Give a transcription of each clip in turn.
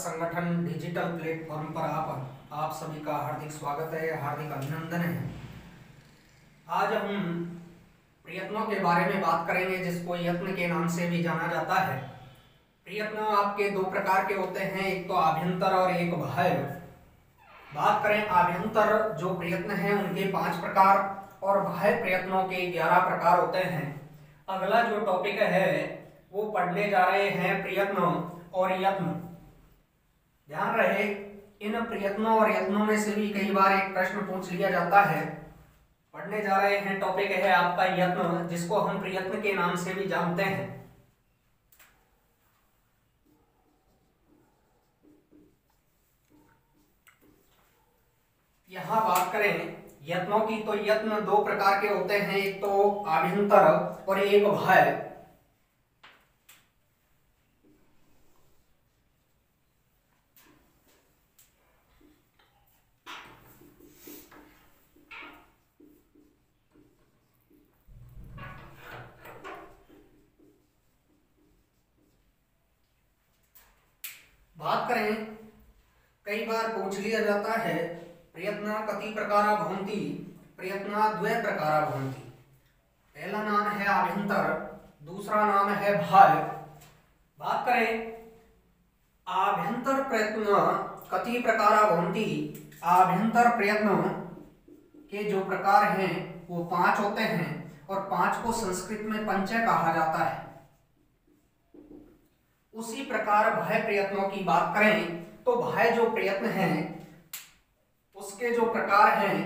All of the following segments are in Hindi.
संगठन डिजिटल प्लेटफॉर्म पर आप सभी का हार्दिक स्वागत है, हार्दिक अभिनंदन है। आज हम प्रयत्नों के बारे में बात करेंगे, जिसको यत्न के नाम से भी जाना जाता है। प्रयत्न आपके दो प्रकार के होते हैं, एक तो आभ्यंतर और एक बाह्य। बात करें आभ्यंतर जो प्रयत्न हैं उनके 5 प्रकार और बाह्य प्रयत्नों के 11 प्रकार होते हैं। अगला जो टॉपिक है वो पढ़ने जा रहे हैं प्रयत्न और यत्न। ध्यान रहे, इन प्रयत्नों और यत्नों में से भी कई बार एक प्रश्न पूछ लिया जाता है। पढ़ने जा रहे हैं टॉपिक है आपका यत्न, जिसको हम प्रयत्न के नाम से भी जानते हैं। यहां बात करें यत्नों की तो यत्न दो प्रकार के होते हैं, एक तो आभ्यंतर और एक बाह्य। बात करें, कई बार पूछ लिया जाता है प्रयत्न कति प्रकारा भवन्ति, प्रयत्न द्वय प्रकारा भवन्ति। पहला नाम है आभ्यंतर, दूसरा नाम है बाह्य। बात करें आभ्यंतर प्रयत्न कति प्रकारा भवन्ति, आभ्यंतर प्रयत्न के जो प्रकार हैं वो 5 होते हैं और 5 को संस्कृत में पंचय कहा जाता है। उसी प्रकार बाह्य प्रयत्नों की बात करें तो बाह्य जो प्रयत्न हैं उसके जो प्रकार हैं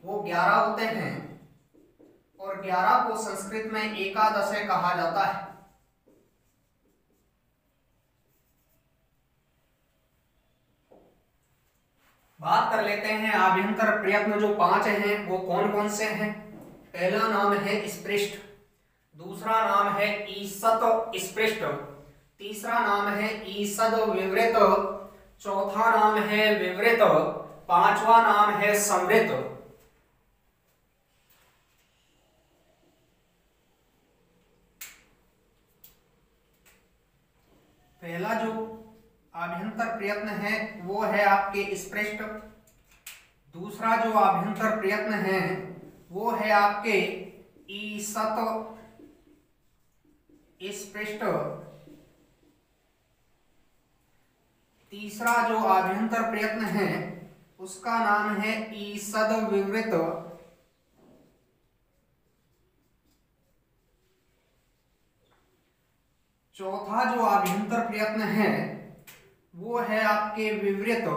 वो 11 होते हैं और 11 को संस्कृत में एकादश कहा जाता है। बात कर लेते हैं आभ्यंतर प्रयत्न जो 5 हैं वो कौन कौन से हैं। पहला नाम है स्पृष्ट, दूसरा नाम है ईसत स्पृष्ट, तीसरा नाम है ईसद विवृत, चौथा नाम है विवृत, पांचवा नाम है संवृत। पहला जो आभ्यंतर प्रयत्न है वो है आपके स्पृष्ट, दूसरा जो आभ्यंतर प्रयत्न है वो है आपके ईसत स्पृष्ट, तीसरा जो आभ्यंतर प्रयत्न है उसका नाम है ईसद विवृत, चौथा जो आभ्यंतर प्रयत्न है वो है आपके विवृत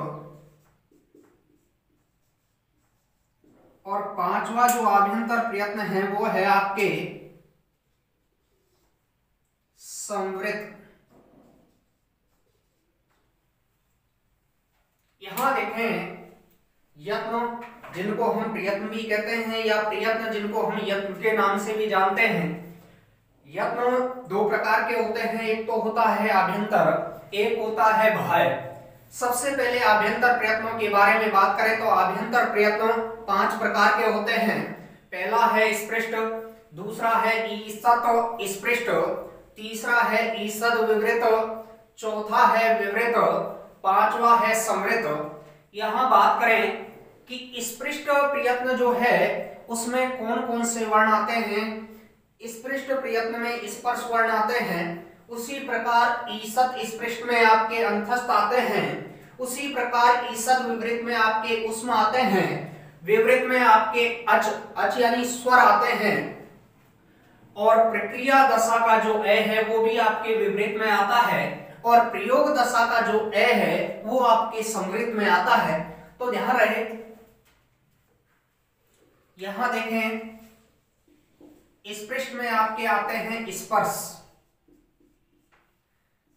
और पांचवा जो आभ्यंतर प्रयत्न है वो है आपके संवृत। यहां देखें यत्न जिनको हम प्रयत्न भी कहते हैं या प्रयत्न जिनको हम यत्न के नाम से भी जानते हैं। यत्न दो प्रकार के होते हैं, एक तो होता है आभ्यंतर, एक होता है बाह्य। सबसे पहले आभ्यंतर प्रयत्नों के बारे में बात करें तो आभ्यंतर प्रयत्न 5 प्रकार के होते हैं। पहला है स्पृष्ट, दूसरा है ईसत स्पृष्ट, तीसरा है ईसद विवृत, चौथा है विवृत, पांचवा है संवृत। यहां बात करें कि स्पृष्ट प्रयत्न जो है उसमें कौन कौन से वर्ण आते हैं। स्पृष्ट प्रयत्न में स्पर्श वर्ण आते हैं, उसी प्रकार ईसत स्पृष्ट में आपके अंतस्थ आते हैं, उसी प्रकार ईसद विवृत में आपके उष्म आते हैं, विवृत में आपके अच यानी स्वर आते हैं और प्रक्रिया दशा का जो ए है वो भी आपके विवृत में आता है और प्रयोग दशा का जो ए है वो आपके संवृत में आता है। तो ध्यान रहे, यहां देखें स्पृष्ट में आपके आते हैं स्पर्श।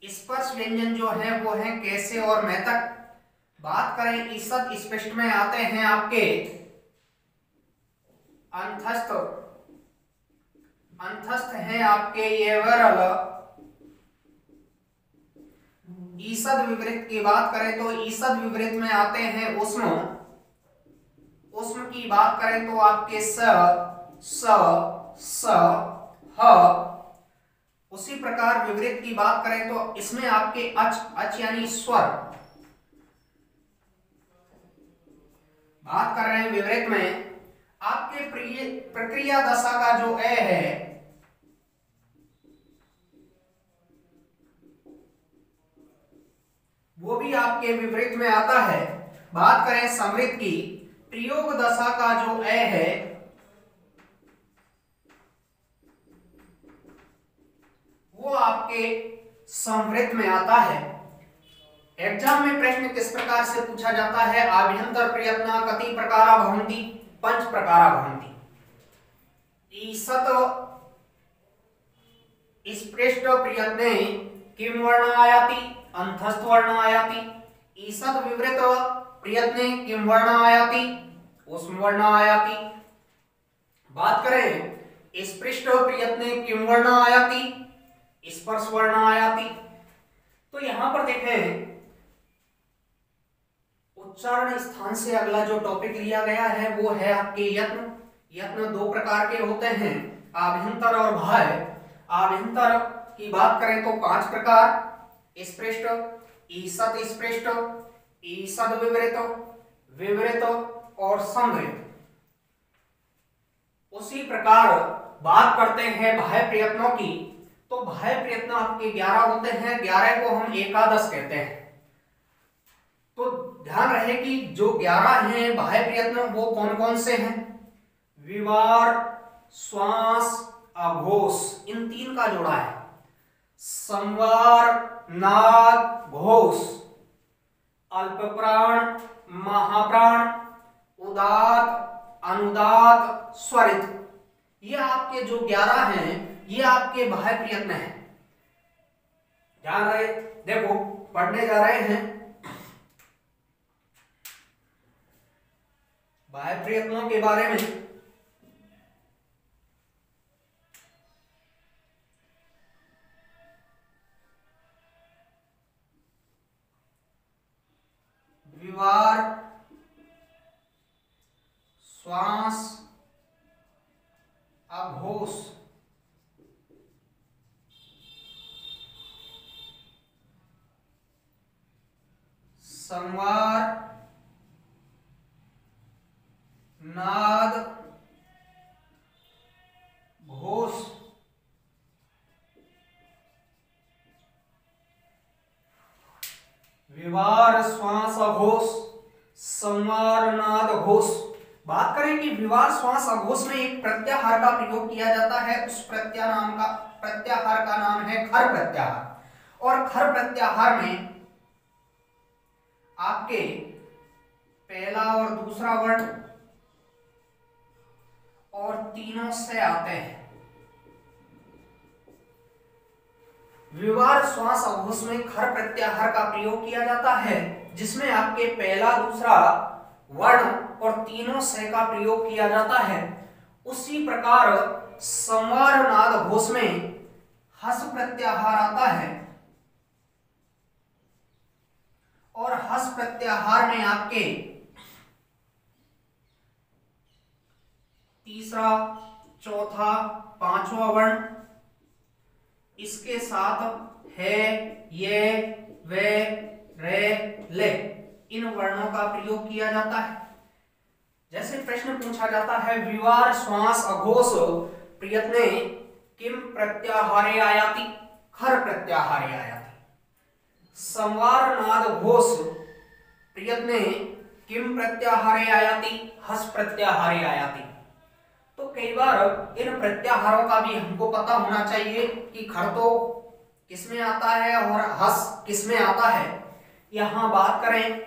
स्पर्श व्यंजन जो है वो है कैसे और मैतक। बात करें ईसत स्पृष्ट में आते हैं आपके अंतस्थ, अंतस्थ हैं आपके ये वरल। ईसद विवृत की बात करें तो ईसद विवृत में आते हैं उष्म, उष्म की बात करें तो आपके स ह। उसी प्रकार विवृत की बात करें तो इसमें आपके अच यानी स्वर, बात कर रहे हैं विवृत में, आपके प्रक्रिया दशा का जो ए है वो भी आपके विपरीत में आता है। बात करें समृद्ध की, प्रयोग दशा का जो ए है वो आपके समृद्ध में आता है। एग्जाम में प्रश्न किस प्रकार से पूछा जाता है, आभ्यंतर प्रयत्न कति प्रकारा भवन्ति, पंच प्रकारा भवन्ति। ईसत स्पृष्ट प्रयत्ने किम वर्ण आयाति, अंतस्थ वर्ण आयाति। ईसत विवृत प्रयत्ने किम वर्ण आयाति, ऊष्म वर्ण आयाति। बात करें स्पृष्ट प्रयत्ने किम वर्ण आयाति, स्पर्श वर्ण आयाति। तो यहां पर देखें उच्चारण स्थान से अगला जो टॉपिक लिया गया है वो है आपके यत्न। यत्न दो प्रकार के होते हैं, आभ्यंतर और बाह्य। आभ्यंतर की बात करें तो 5 प्रकार, स्पृष्ट, ईसत स्पृष्ट, ईसद विवृत, विवृत और समृद्ध। उसी प्रकार बात करते हैं बाह्य प्रयत्नों की, तो बाह्य प्रयत्न आपके 11 होते हैं, 11 को हम एकादश कहते हैं। तो ध्यान रहे कि जो 11 हैं बाह्य प्रयत्न वो कौन कौन से हैं, विवार, श्वास, अघोष, इन 3 का जोड़ा है। संवार, नाद, घोष, अल्प प्राण, महाप्राण, उदात, अनुदात, स्वरित, ये आपके जो 11 हैं ये आपके बाह्य प्रयत्न हैं। ध्यान रहे, देखो पढ़ने जा रहे हैं बाह्य प्रयत्नों के बारे में। विवार, श्वास, अघोष, संवार, नाद, घोष, विवार, श्वास, अघोष, संवार, नाद, घोष। बात करें कि विवार, श्वास, अघोष में एक प्रत्याहार का प्रयोग किया जाता है। उस प्रत्याहार का नाम है खर प्रत्याहार। और खर प्रत्याहार में आपके पहला और दूसरा वर्ण और तीनों से आते हैं। विवार, श्वास, अघोष में खर प्रत्याहार का प्रयोग किया जाता है, जिसमें आपके पहला दूसरा वर्ण और तीनों से का प्रयोग किया जाता है। उसी प्रकार संवार, नाद, घोष में हस प्रत्याहार आता है और हस प्रत्याहार में आपके तीसरा, चौथा, पांचवा वर्ण, इसके साथ है, ये, वे, रे, ले, इन वर्णों का प्रयोग किया जाता है। जैसे प्रश्न पूछा जाता है विवार, श्वास, अघोष प्रयत्ने किम प्रत्याहारे आयाति, खर प्रत्याहारे आयाति। संवार, नाद, घोष प्रयत्ने किम प्रत्याहारे आयाति, हस प्रत्याहारे आयाति। तो कई बार इन प्रत्याहारों का भी हमको पता होना चाहिए कि खर तो किसमें आता है और हस किसमें आता है। यहां बात करें,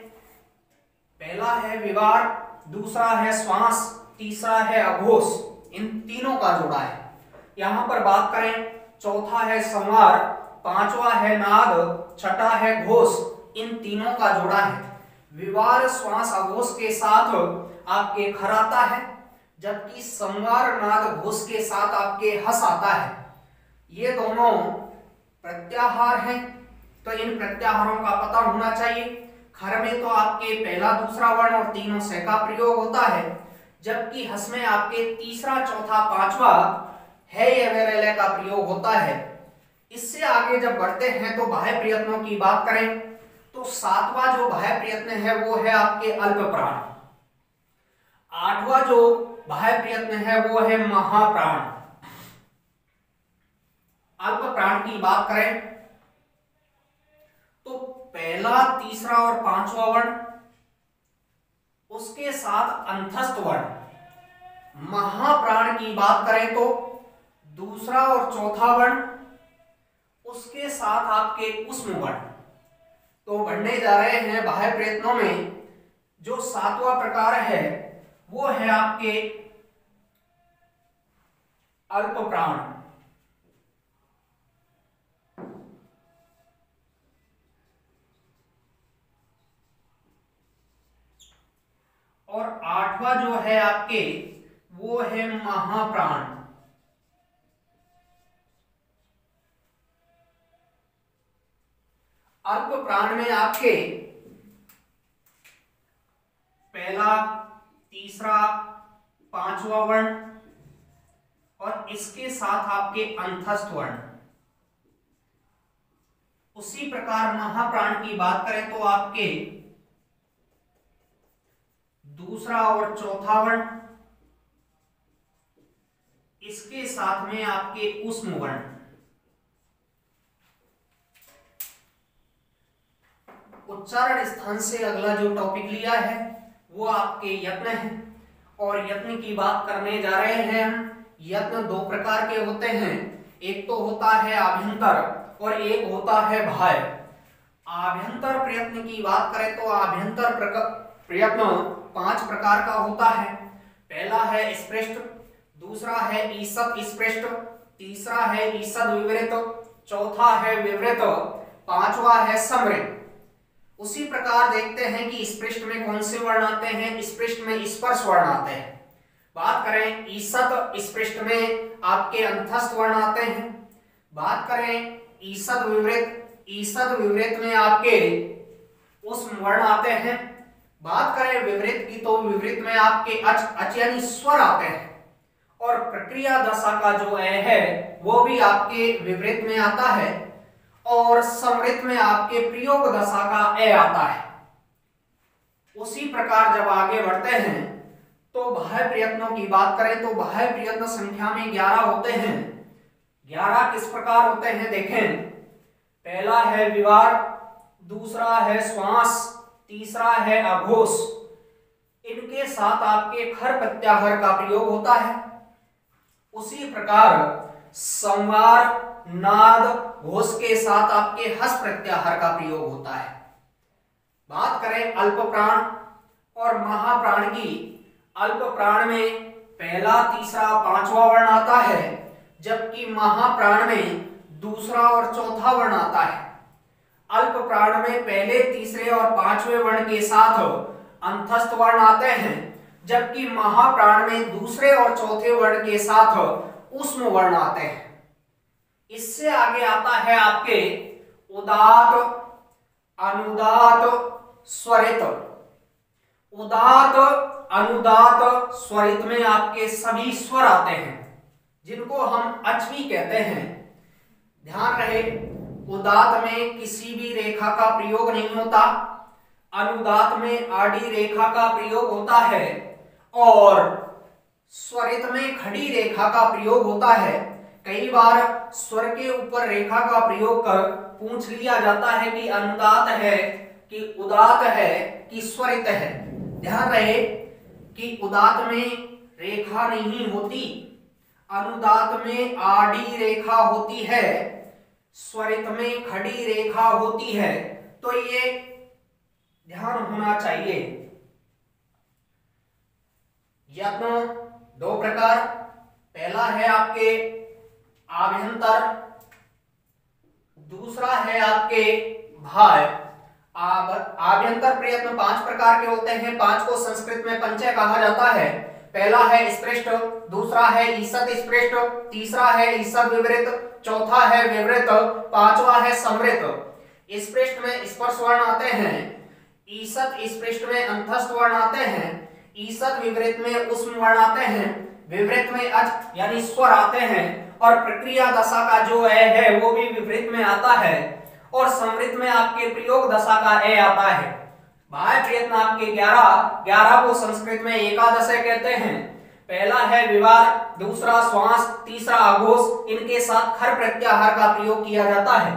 पहला है विवार, दूसरा है श्वास, तीसरा है अघोष, इन तीनों का जोड़ा है। यहां पर बात करें, चौथा है संवार, पांचवा है नाद, छठा है घोष, इन तीनों का जोड़ा है। विवार, श्वास, अघोष के साथ आपके खर आता है, जबकि संवार, नाद, घोष के साथ आपके हस आता है। ये दोनों प्रत्याहार हैं, तो इन प्रत्याहारों का पता होना चाहिए। खर में तो आपके पहला, दूसरा वर्ण और तीनों से का प्रयोग होता है, जबकि हस में आपके तीसरा, चौथा, पांचवा है ये वे रे ले का प्रयोग होता है। इससे आगे जब बढ़ते हैं तो बाह्य प्रयत्नों की बात करें तो 7वां जो बाह्य प्रयत्न है वो है आपके अल्प प्राण। आठवां जो बाह्य प्रयत्न है वो है महाप्राण। अल्प प्राण की बात करें तो पहला, तीसरा और पांचवा वर्ण, उसके साथ अंतस्थ वर्ण। महाप्राण की बात करें तो दूसरा और चौथा वर्ण, उसके साथ आपके ऊष्म वर्ण। तो बढ़ने जा रहे हैं बाह्य प्रयत्नों में। जो सातवां प्रकार है वो है आपके अल्प प्राण। और आठवां जो है आपके वो है महाप्राण। अल्प प्राण में आपके पहला, तीसरा, पांचवा वर्ण और इसके साथ आपके अंतस्थ वर्ण। उसी प्रकार महाप्राण की बात करें तो आपके दूसरा और चौथा वर्ण, इसके साथ में आपके ऊष्म वर्ण। उच्चारण स्थान से अगला जो टॉपिक लिया है वो आपके यत्न है। और यत्न की बात करने जा रहे हैं हम। यत्न दो प्रकार के होते हैं, एक तो होता है आभ्यंतर और एक होता है बाह्य। आभ्यंतर प्रयत्न की बात करें तो आभ्यंतर प्रयत्न 5 प्रकार का होता है। पहला है स्पृष्ट, दूसरा है ईषत् स्पृष्ट, तीसरा है ईषद् विवृत, चौथा है विवृत, पांचवा है समृत। उसी प्रकार देखते हैं कि स्पृष्ट में कौन से वर्ण आते हैं। स्पृष्ट में स्पर्श वर्ण आते हैं। बात करें ईषत् स्पृष्ट में आपके अंतस्थ वर्ण आते हैं। बात करें ईषद् विवृत में आपके ऊष्म वर्ण आते हैं। बात करें विवृत की तो विवृत में आपके अच यानी स्वर आते हैं। और प्रक्रिया दशा का जो है वो भी आपके विवृत में आता है और समृत में आपके प्रयोग दशा का ए आता है। उसी प्रकार जब आगे बढ़ते हैं तो बाह्य प्रयत्नों की बात करें तो बाह्य प्रयत्न संख्या में 11 होते हैं। 11 किस प्रकार होते हैं देखें। पहला है विवार, दूसरा है श्वास, तीसरा है अघोष। इनके साथ आपके खर प्रत्याहार का प्रयोग होता है। उसी प्रकार संवार, नाद, घोष के साथ आपके हस प्रत्याहार का प्रयोग होता है। बात करें अल्प प्राण और महाप्राण की। अल्प प्राण में पहला, तीसरा, पांचवा वर्ण आता है, जबकि महाप्राण में दूसरा और चौथा वर्ण आता है। अल्प प्राण में पहले, तीसरे और पांचवें वर्ण के साथ अंतस्थ वर्ण आते हैं, जबकि महाप्राण में दूसरे और चौथे वर्ण के साथ ऊष्म वर्ण आते हैं। इससे आगे आता है आपके उदात, अनुदात, स्वरित। उदात, अनुदात, स्वरित में आपके सभी स्वर आते हैं जिनको हम अच भी कहते हैं। ध्यान रहे, उदात में किसी भी रेखा का प्रयोग नहीं होता, अनुदात में आड़ी रेखा का प्रयोग होता है और स्वरित में खड़ी रेखा का प्रयोग होता है। कई बार स्वर के ऊपर रेखा का प्रयोग कर पूछ लिया जाता है कि अनुदात है कि उदात है कि स्वरित है। ध्यान रहे कि उदात में रेखा नहीं होती, अनुदात में आड़ी रेखा होती है, स्वरित में खड़ी रेखा होती है। तो ये ध्यान होना चाहिए। यत्न दो प्रकार, पहला है आपके आभ्यंतर, दूसरा है आपके बाह्य। आभ्यंतर प्रयत्न 5 प्रकार के होते हैं। 5 को संस्कृत में पंचय कहा जाता है। पहला है स्पृष्ट, दूसरा है ईषत् स्पृष्ट, तीसरा है ईषद् विवृत, चौथा है विवृत, पांचवा है समृत। स्पृष्ट में स्पर्श वर्ण आते हैं, ईषत् स्पृष्ट में अंतस्थ वर्ण आते हैं, ईषद् विवृत में ऊष्म वर्ण आते हैं, विवृत में अच यानी स्वर आते हैं और प्रक्रिया दशा का जो है वो भी विवृत में आता है और समृत में आपके प्रयोग दशा का ए आता है। बाह्य प्रयत्न आपके 11 को संस्कृत में एकादश कहते हैं। पहला है विवार, दूसरा श्वास, तीसरा आघोष, इनके साथ खर प्रत्याहार का प्रयोग किया जाता है।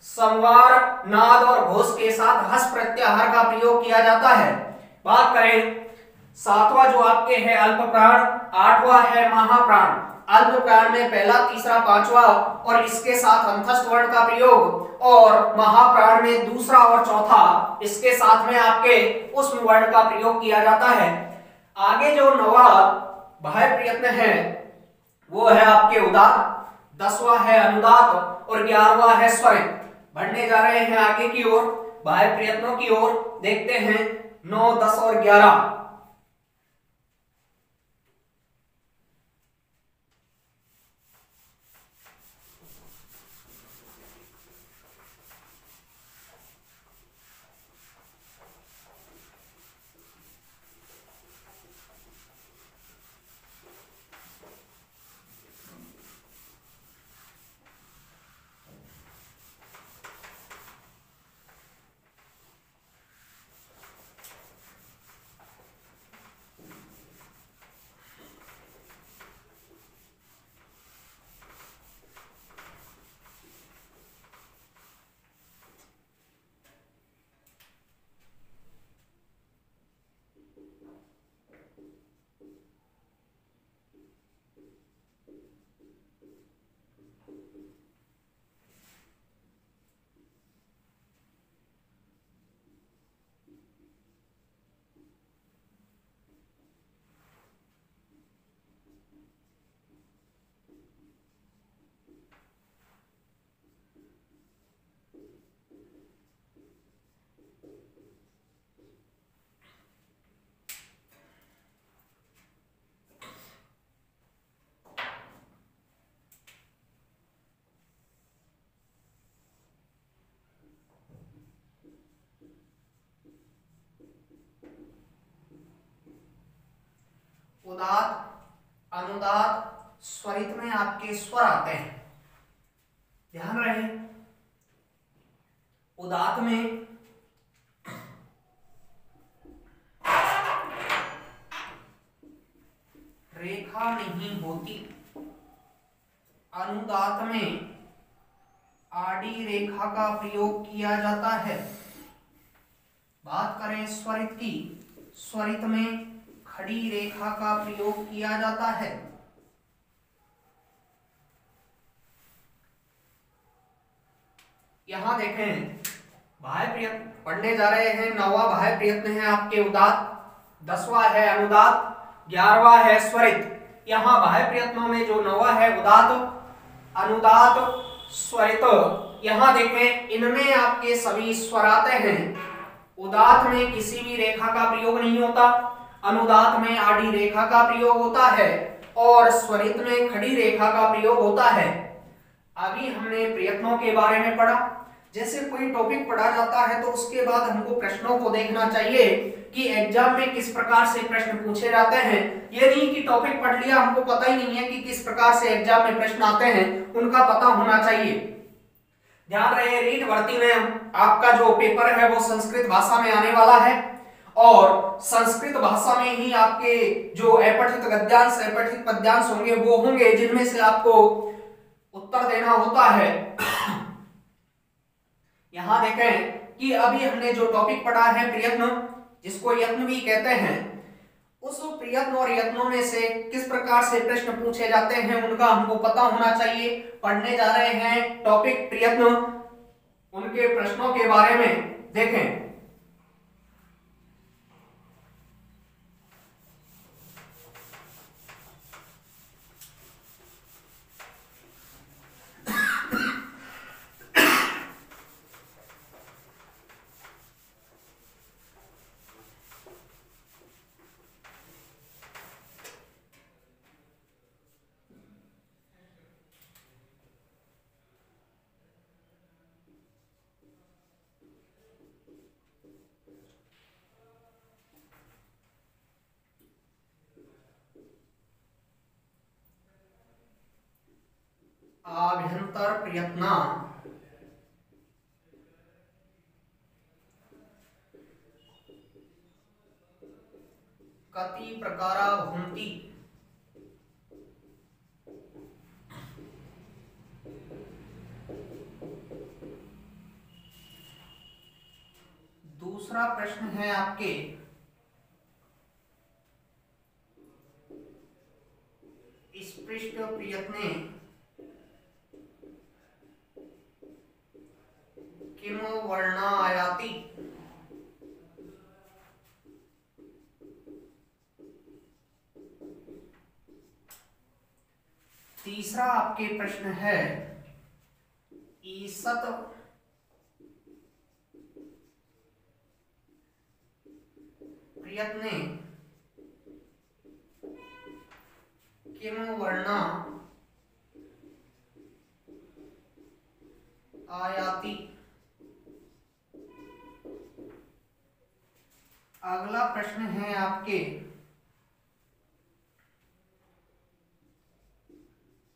संवार, नाद और घोष के साथ हस प्रत्याहार का प्रयोग किया जाता है। बात करें सातवां जो आपके है अल्प प्राण, आठवां है महाप्राण। अल्प प्राण में पहला, तीसरा, पांचवा और इसके साथ अंतस्थ वर्ण का प्रयोग, और महाप्राण में दूसरा और चौथा इसके साथ में आपके उष्म वर्ण का प्रयोग किया जाता है। आगे जो नवा बाह्य प्रयत्न है वो है आपके उदात, 10वां है अनुदात और 11वां है स्वरित। बढ़ने जा रहे हैं आगे की ओर, बाह्य प्रयत्नों की ओर। देखते हैं 9, 10 और 11। उदात, अनुदात, स्वरित में आपके स्वर आते हैं, ध्यान रहे। उदात में रेखा नहीं होती, अनुदात में आड़ी रेखा का प्रयोग किया जाता है। बात करें स्वरित की, स्वरित में खड़ी रेखा का प्रयोग किया जाता है। यहां देखें बाह्य प्रयत्न पढ़ने जा रहे हैं। 9वां बाह्य प्रयत्न है आपके उदात, 10वां है अनुदात, 11वां है स्वरित। यहां बाह्य प्रयत्नों में जो 9वां है उदात, अनुदात, स्वरित, यहां देखें इनमें आपके सभी स्वर आते हैं। उदात में किसी भी रेखा का प्रयोग नहीं होता, अनुदात में आड़ी रेखा का प्रयोग होता है और स्वरित में खड़ी रेखा का प्रयोग होता है। अभी हमने प्रयत्नों के बारे में पढ़ा। जैसे कोई टॉपिक पढ़ा जाता है तो उसके बाद हमको प्रश्नों को देखना चाहिए कि एग्जाम में किस प्रकार से प्रश्न पूछे जाते हैं। ये नहीं कि टॉपिक पढ़ लिया हमको पता ही नहीं है कि किस प्रकार से एग्जाम में प्रश्न आते हैं, उनका पता होना चाहिए। ध्यान रहे रीट भर्ती में आपका जो पेपर है वो संस्कृत भाषा में आने वाला है और संस्कृत भाषा में ही आपके जो अपठित गद्यांश, अपठित पद्यांश होंगे वो होंगे जिनमें से आपको उत्तर देना होता है। यहां देखें कि अभी हमने जो टॉपिक पढ़ा है प्रयत्न, जिसको यत्न भी कहते हैं, उस प्रयत्न और यत्नों में से किस प्रकार से प्रश्न पूछे जाते हैं उनका हमको पता होना चाहिए। पढ़ने जा रहे हैं टॉपिक प्रयत्न, उनके प्रश्नों के बारे में देखें। आभ्यंतर प्रयत्न, कति प्रकारा भवन्ति। दूसरा प्रश्न है आपके स्पृष्ट प्रयत्ने किम वर्णा आयाति। तीसरा आपके प्रश्न है ईसत प्रयत्ने किम वर्णा आयाति। अगला प्रश्न है आपके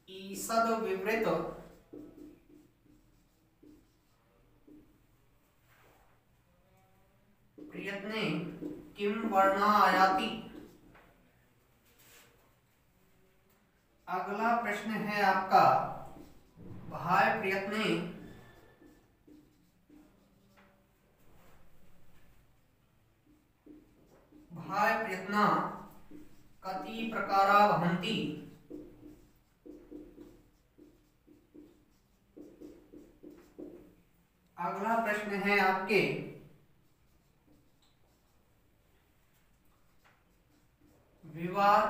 ईसद विवृत प्रयत्ने किम वर्णा आयाति। अगला प्रश्न है आपका बाह्य प्रयत्ने कति प्रकारा भवन्ति। अगला प्रश्न है आपके विवार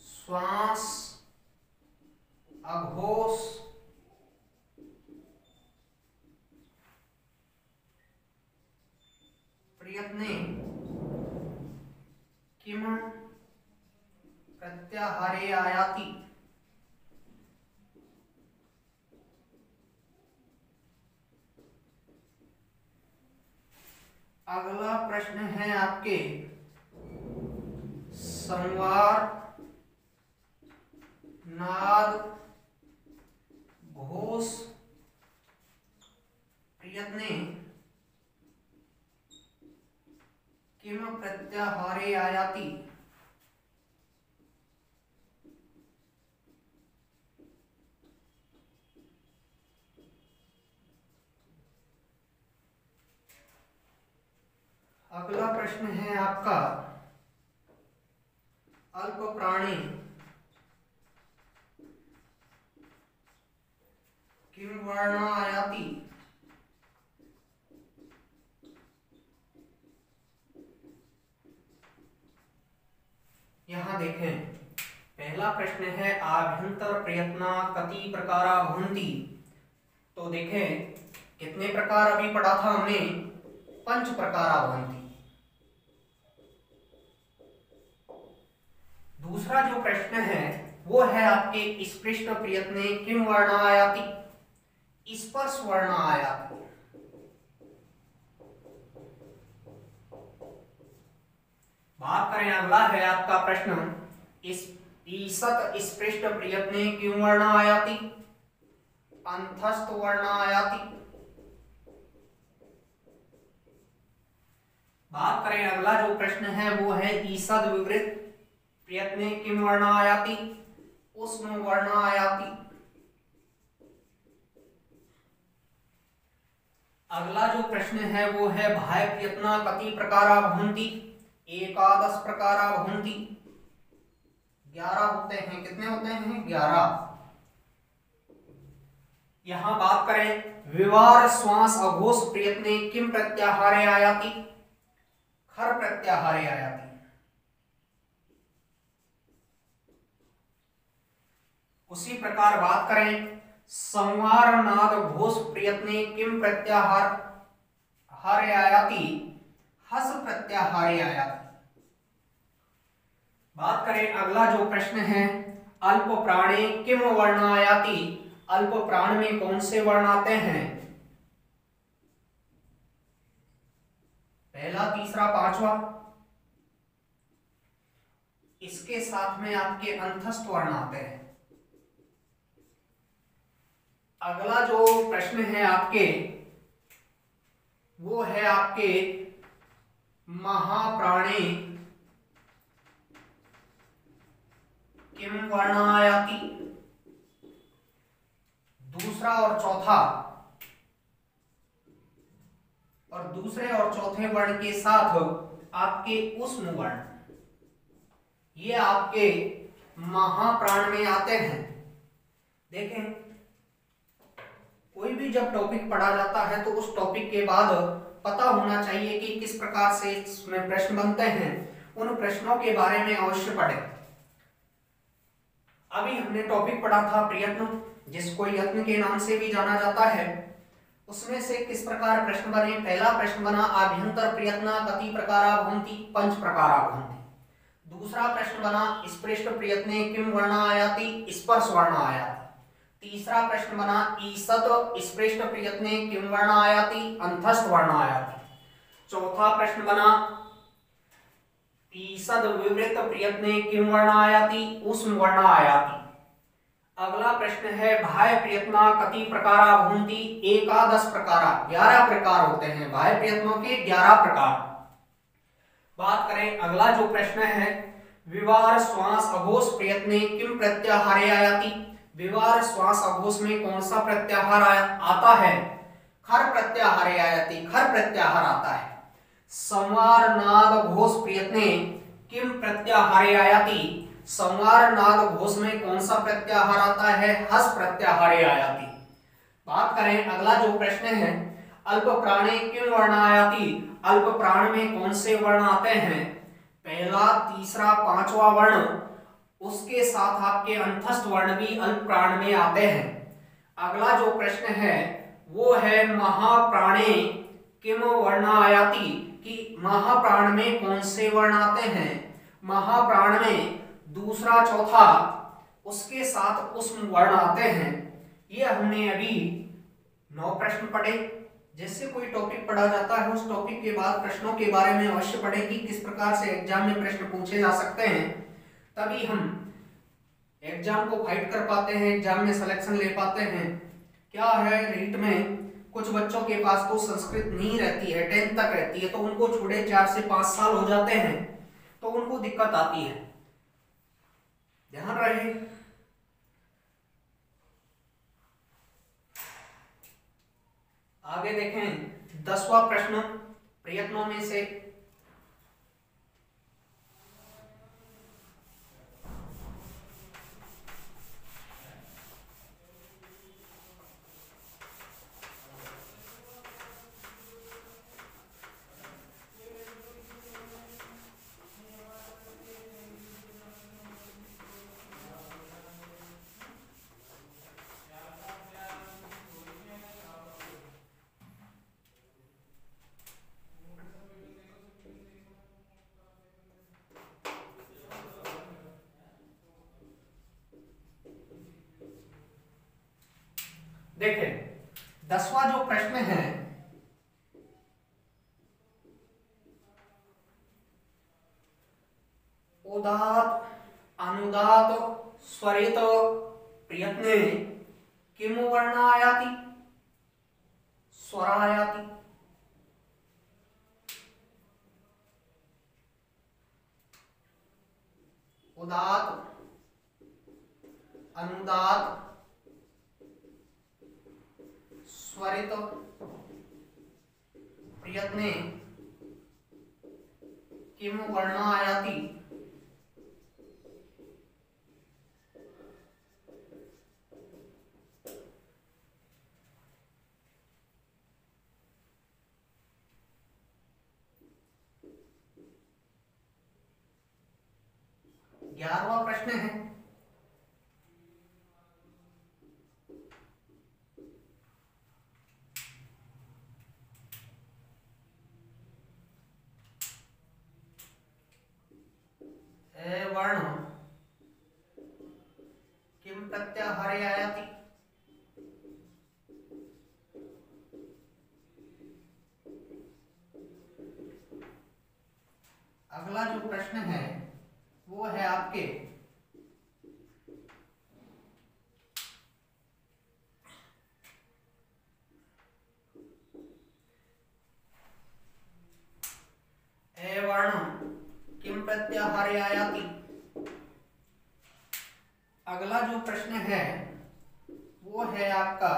श्वास अघोष प्रयत्ने किम प्रत्याहारे आयाति। अगला प्रश्न है आपके संवार नाद घोष प्रयत्ने किम प्रत्याहारे आयाति। अगला प्रश्न है आपका अल्प प्राणी किम वर्णा आयाति। यहां देखें पहला प्रश्न है आभ्यंतर प्रयत्ना कति प्रकारा भवन्ति। तो देखें कितने प्रकार अभी पढ़ा था हमने, 5 प्रकारा भवन्ति। दूसरा जो प्रश्न है वो है आपके स्पृष्ट प्रयत्ने किम वर्णा आयाति। स्पर्श वर्णा आयाति। बात करें अगला है आपका प्रश्न ईसत स्पृष्ट प्रयत्ने किम वर्णा आयाति। अंतस्थ वर्णा आयाति। बात करें अगला जो प्रश्न है वो है ईसद विवृत प्रयत्ने किम वर्णा आयाति। उष्ण वर्णा आयाति। अगला जो प्रश्न है वो है बाह्य प्रयत्ना कति प्रकारा भवन्ति। 11 प्रकारा भवन्ति। 11 होते हैं। कितने होते हैं? 11। यहां बात करें विवार श्वास अघोष प्रयत्ने किम प्रत्याहारे आयाति। खर प्रत्याहारे आयाति। उसी प्रकार बात करें संवार नाद घोष प्रयत्ने किम प्रत्याहार हारे आयाति। हस प्रत्याहारे आयाति। बात करें अगला जो प्रश्न है अल्प प्राणे किम वर्ण आयाति। अल्प प्राण में कौन से वर्ण आते हैं? पहला, तीसरा, पांचवा। इसके साथ में आपके अंतस्थ वर्ण आते हैं। अगला जो प्रश्न है आपके वो है आपके महाप्राणे वर्णायाति। दूसरा और चौथा, और दूसरे और चौथे वर्ण के साथ आपके ऊष्म वर्ण, ये आपके महाप्राण में आते हैं। देखें, कोई भी जब टॉपिक पढ़ा जाता है तो उस टॉपिक के बाद पता होना चाहिए कि किस प्रकार से इसमें प्रश्न बनते हैं। उन प्रश्नों के बारे में अवश्य पढ़ें। अभी हमने टॉपिक पढ़ा था प्रयत्न, जिसको यत्न के नाम से भी जाना जाता है। उसमें से किस प्रकार प्रश्न बने। पहला प्रश्न बना आभ्यंतर प्रयत्न कति प्रकारा भवन्ति, पंच प्रकारा भवन्ति। दूसरा प्रश्न बना स्पृष्ट प्रयत्ने किम वर्ण आयाति, स्पर्श वर्ण आयाति। तीसरा प्रश्न बना ईसत स्पृष्ट प्रयत्ने किम वर्ण आयाति, अंतस्थ वर्ण आयाति। चौथा प्रश्न बना ईसद विवृत प्रयत्ने किम वर्ण आयाति, ऊष्म वर्ण आयाति। अगला प्रश्न है बाह्य प्रयत्न कति प्रकारा भवन्ति, एकादश प्रकारा, 11 प्रकार होते हैं बाह्य प्रयत्नों के, 11 प्रकार। बात करें अगला जो प्रश्न है विवार श्वास अघोष प्रयत्ने किम प्रत्याहारे आयाति। विवार श्वास अघोष में कौन सा प्रत्याहार आता है, खर प्रत्याहारे आयाति, खर प्रत्याहार आता है। संवार नाद घोष प्रयत्ने किम प्रत्याहारे आयाति। संवार नाद घोष में कौन सा प्रत्याहार आता है, हस प्रत्याहारे आयाति। बात करें अगला जो प्रश्न है अल्प प्राणे किम वर्ण आयाति। अल्प प्राण में कौन से वर्ण आते हैं, पहला, तीसरा, पांचवा वर्ण, उसके साथ आपके अंतस्थ वर्ण भी अल्प प्राण में आते हैं। अगला जो प्रश्न है वो है महाप्राणे किम वर्ण आयाति, कि महाप्राण में कौन से वर्ण आते हैं। महाप्राण में दूसरा, चौथा, उसके साथ ऊष्म वर्ण आते हैं। ये हमने अभी 9 प्रश्न पढ़े। जैसे कोई टॉपिक पढ़ा जाता है उस टॉपिक के बाद प्रश्नों के बारे में अवश्य पढ़ें कि किस प्रकार से एग्जाम में प्रश्न पूछे जा सकते हैं। तभी हम एग्जाम को फाइट कर पाते हैं, एग्जाम में सिलेक्शन ले पाते हैं। क्या है, रीट में कुछ बच्चों के पास तो संस्कृत नहीं रहती है, 10th तक रहती है, तो उनको छोड़े 4 से 5 साल हो जाते हैं तो उनको दिक्कत आती है। ध्यान रहे। आगे देखें 10वां प्रश्न प्रयत्नों में से देखें 10वां जो प्रश्न है उदात अनुदात स्वरित प्रयत्ने किम वर्ण आयाति, स्वर आयाति। उदात अनुदात स्वरित प्रयत्ने किम वर्ण आयाति। ग्यारहवां प्रश्न है वर्ण किम प्रत्याहारे आयाति। अगला जो प्रश्न है वो है आपके ए वर्ण किम प्रत्याहारे आयाति। अगला जो प्रश्न है वो है आपका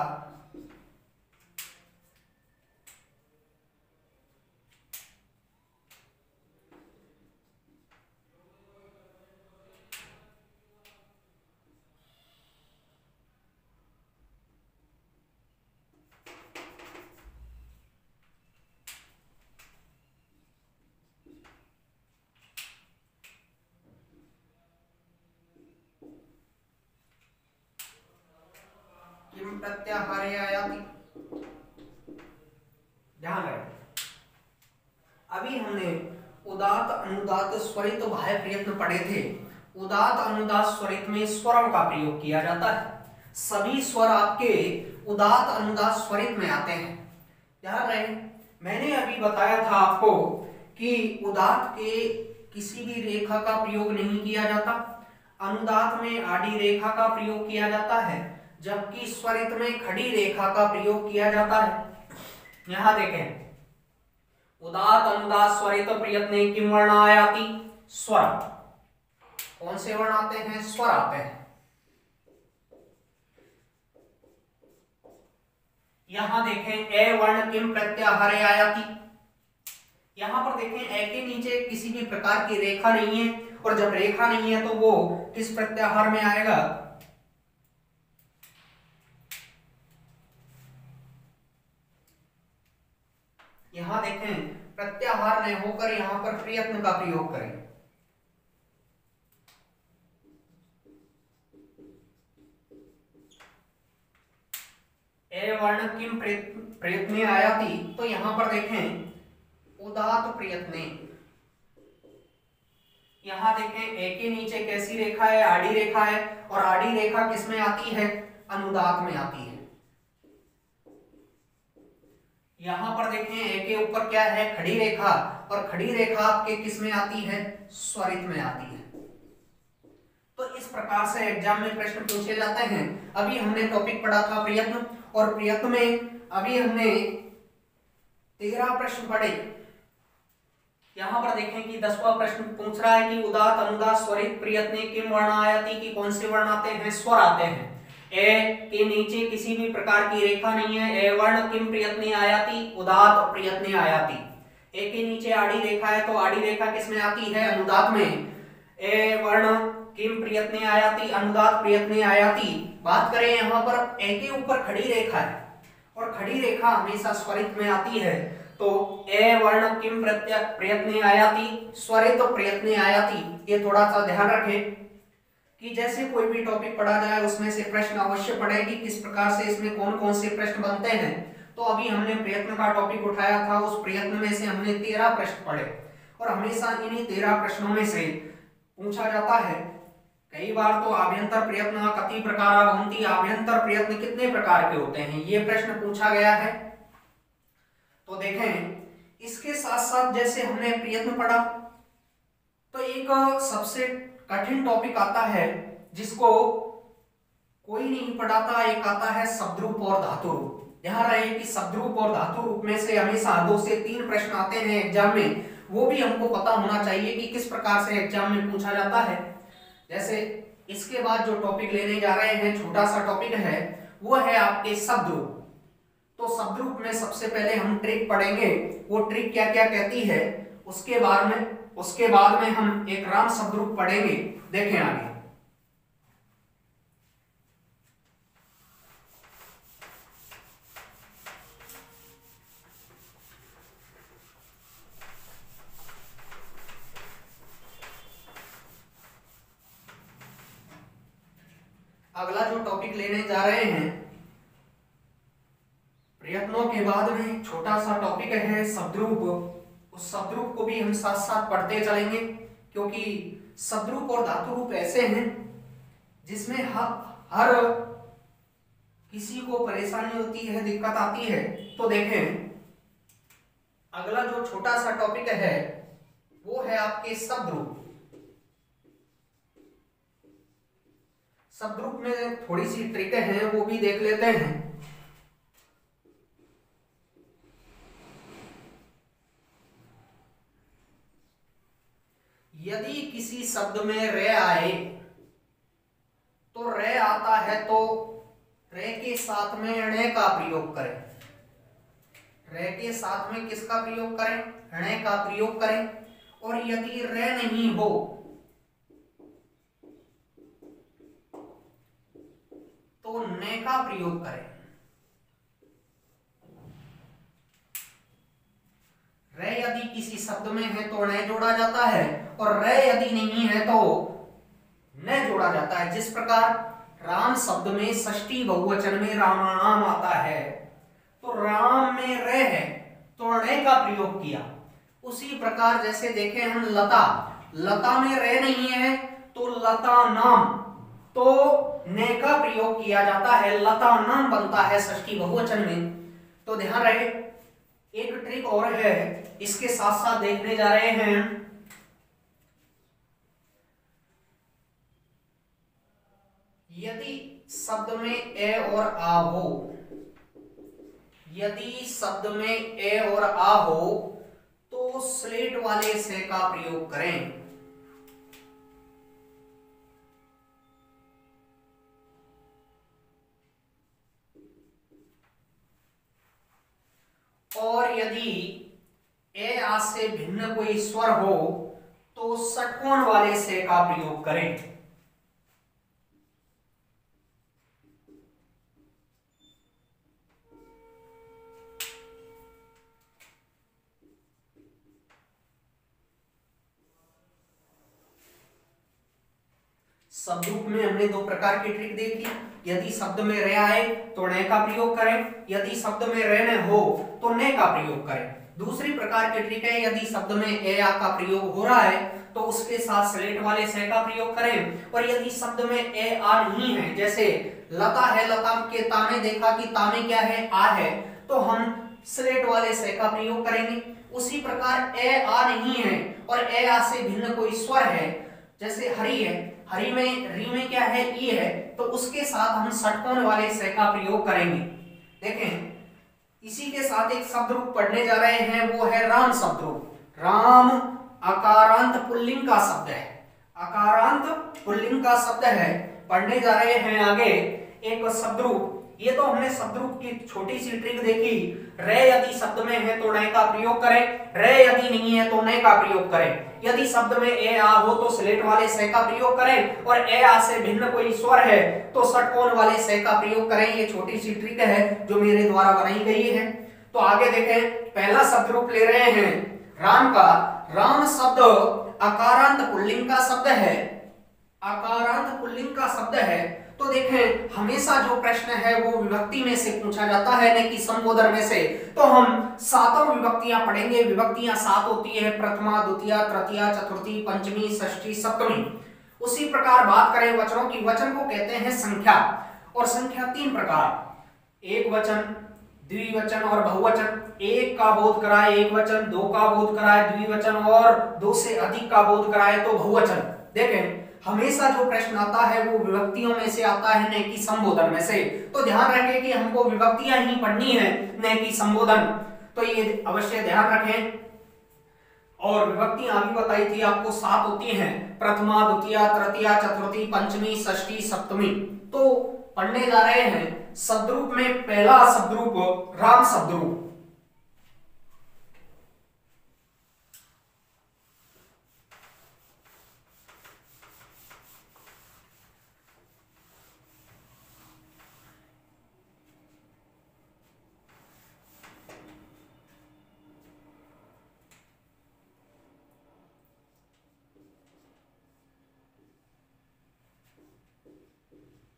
किम प्रत्याहारे आयाति। ध्यान रखें, अभी हमने उदात्त अनुदात्त स्वरित बाह्य प्रयत्न पढ़े थे। उदात्त अनुदात्त स्वरित में स्वरों का प्रयोग किया जाता है। सभी स्वर आपके उदात्त अनुदात्त स्वरित में आते हैं। ध्यान रहे, मैंने अभी बताया था आपको कि उदात्त के किसी भी रेखा का प्रयोग नहीं किया जाता, अनुदात्त में आड़ी रेखा का प्रयोग किया जाता है, जबकि स्वरित में खड़ी रेखा का प्रयोग किया जाता है। यहां देखें, उदात्त अनुदात्त स्वरित प्रयत्ने किम वर्ण आयाति, स्वर। कौन से वर्ण आते हैं? स्वर आते हैं। यहां देखें, ए वर्ण किम प्रत्याहारे आयाति। यहां पर देखें, ए के नीचे किसी भी प्रकार की रेखा नहीं है, और जब रेखा नहीं है तो वो किस प्रत्याहार में आएगा? यहां देखें, प्रत्याहार न होकर यहां पर प्रयत्न का प्रयोग करें। ए वर्ण किम प्रयत्ने आयाति, तो यहां पर देखें उदात्त प्रयत्ने। यहां देखें, ए के नीचे कैसी रेखा है? आड़ी रेखा है, और आड़ी रेखा किसमें आती है? अनुदात्त में आती है। यहां पर देखें, ए के ऊपर क्या है? खड़ी रेखा, और खड़ी रेखा आपके किस में आती है? स्वरित में आती है। तो इस प्रकार से एग्जाम में प्रश्न पूछे जाते हैं। अभी हमने टॉपिक पढ़ा था प्रयत्न, और प्रयत्न में अभी हमने 13 प्रश्न पढ़े। यहां पर देखें कि 10वां प्रश्न पूछ रहा है कि उदात्त अनुदात्त स्वरित प्रयत्ने किम वर्ण आयाति, की कौन से वर्ण आते हैं? स्वर आते हैं। ए के नीचे किसी भी प्रकार की रेखा नहीं है। ए वर्ण किम प्रयत्ने आयाति, उदात्त प्रयत्ने आयाति। ए के नीचे आड़ी रेखा है, तो आड़ी रेखा किसमें आती है? अनुदात्त में। ए वर्ण किम प्रयत्ने आयाति, अनुदात्त प्रयत्ने आयाति। बात करें यहाँ पर, ए के ऊपर खड़ी रेखा है, और खड़ी रेखा हमेशा स्वरित में आती है, तो ए वर्ण किम प्रयत्ने आयाति, स्वरित प्रयत्ने आयाति। ये थोड़ा सा ध्यान रखें कि जैसे कोई भी टॉपिक पढ़ा जाए उसमें से प्रश्न अवश्य पढ़े कि किस प्रकार से इसमें कौन कौन से प्रश्न बनते हैं। तो अभी हमने प्रयत्न का टॉपिक उठाया था, उस प्रयत्न में से हमने 13 प्रश्न पढ़े, और हमेशा इन्हीं 13 प्रश्नों में से पूछा जाता है। कई बार तो आभ्यंतर प्रयत्न कति प्रकार भवन्ति, आभ्यंतर प्रयत्न कितने प्रकार के होते हैं, ये प्रश्न पूछा गया है। तो देखें, इसके साथ साथ जैसे हमने प्रयत्न पढ़ा, तो एक सबसे कठिन टॉपिक आता है जिसको कोई नहीं पढ़ाता, एक आता है शब्दरूप और धातु रूप। ध्यान रहे कि शब्दरूप और धातु रूप में से हमेशा 2 से 3 प्रश्न आते हैं एग्जाम में, वो भी हमको पता होना चाहिए कि किस प्रकार से एग्जाम में पूछा जाता है। जैसे इसके बाद जो टॉपिक लेने जा रहे हैं, छोटा सा टॉपिक है, वो है आपके शब्दरूप। तो शब्दरूप में सबसे पहले हम ट्रिक पढ़ेंगे, वो ट्रिक क्या क्या कहती है, उसके बाद में हम एक राम शब्दरूप पढ़ेंगे। देखें आगे, अगला जो टॉपिक लेने जा रहे हैं, प्रयत्नों के बाद में छोटा सा टॉपिक है शब्दरूप। उस शब्दरूप को भी हम साथ साथ पढ़ते चलेंगे, क्योंकि शब्दरूप और धातु रूप ऐसे हैं जिसमें हर किसी को परेशानी होती है, दिक्कत आती है। तो देखें, अगला जो छोटा सा टॉपिक है वो है आपके शब्दरूप। शब्दरूप में थोड़ी सी ट्रिक है, वो भी देख लेते हैं। यदि किसी शब्द में रे आए, तो रे आता है तो रे के साथ में णे का प्रयोग करें। रे के साथ में किसका प्रयोग करें? णे का प्रयोग करें। और यदि रे नहीं हो तो ने का प्रयोग करें। रे यदि किसी शब्द में है तो णे जोड़ा जाता है, और रे यदि नहीं है तो न जोड़ा जाता है। जिस प्रकार राम शब्द में षष्ठी बहुवचन में रामाणाम आता है, तो राम में रे है तो णे का प्रयोग किया। उसी प्रकार जैसे देखें हम लता, लता में रे नहीं है तो लता नाम, तो ने का प्रयोग किया जाता है, लता नाम बनता है षष्ठी बहुवचन में। तो ध्यान रहे, एक ट्रिक और है, इसके साथ साथ देखने जा रहे हैं। यदि शब्द में ए और आ हो, यदि शब्द में ए और आ हो तो स्लेट वाले से का प्रयोग करें। और यदि ए आ से भिन्न कोई स्वर हो तो षटकोण वाले से का प्रयोग करें। शब्द रूप में हमने दो प्रकार की ट्रिक देखी। यदि शब्द में रे आए तो णे का प्रयोग करें, यदि शब्द में रे न हो तो ने का प्रयोग करें। दूसरी प्रकार की ट्रिक है, यदि शब्द में ए आ का प्रयोग हो रहा है तो उसके साथ स्लेट वाले से का प्रयोग करें। और यदि शब्द में ए आ नहीं है, जैसे लता है, लता के ता में देखा कि ता में क्या है? आ है, तो हम स्लेट वाले से का प्रयोग करेंगे। उसी प्रकार ए आ नहीं है और ए आ से भिन्न कोई स्वर है, जैसे हरि है, हरि में री में क्या है? ई है, तो उसके साथ हम षटकोण वाले से का प्रयोग करेंगे। देखें, इसी के साथ एक शब्द रूप पढ़ने जा रहे हैं, वो है राम शब्द रूप। राम अकारांत पुल्लिंग का शब्द है, अकारांत पुल्लिंग का शब्द है। पढ़ने जा रहे हैं आगे एक शब्द रूप। ये तो हमने शब्द रूप की छोटी सी ट्रिक देखी। रे यदि शब्द में है तो णे का प्रयोग करें, रे यदि नहीं है तो ने का प्रयोग करें। यदि शब्द में ए आ हो तो स्लेट वाले से का प्रयोग करें, और ए आ से भिन्न कोई स्वर है तो षटकोण वाले से का प्रयोग करें। ये छोटी सी ट्रिक है जो मेरे द्वारा बनाई गई है। तो आगे देखें, पहला शब्द रूप ले रहे हैं राम का। राम शब्द अकारांत पुल्लिंग का शब्द है, अकारांत पुल्लिंग का शब्द है। तो देखें, हमेशा जो प्रश्न है वो विभक्ति में से पूछा जाता है, न कि संबोधन में से। तो हम सातों विभक्तियां पढ़ेंगे। विभक्तियां सात होती है, प्रथमा, द्वितीय, तृतीया, चतुर्थी, पंचमी, षष्ठी, सप्तमी। उसी प्रकार बात करें वचनों की, वचन को कहते हैं संख्या। और संख्या तीन प्रकार, एक वचन, द्विवचन और बहुवचन। एक का बोध कराए एक वचन, दो का बोध कराए द्विवचन, और दो से अधिक का बोध कराए तो बहुवचन। देखें, हमेशा जो प्रश्न आता है वो विभक्तियों में से आता है, न कि संबोधन में से। तो ध्यान रखें कि हमको विभक्तियां ही पढ़नी है, न कि संबोधन। तो ये अवश्य ध्यान रखें। और विभक्तियां अभी बताई थी आपको, सात होती हैं, प्रथमा, द्वितीय, तृतीय, चतुर्थी, पंचमी, षष्ठी, सप्तमी। तो पढ़ने जा रहे हैं शब्द रूप में पहला शब्द रूप राम शब्द रूप।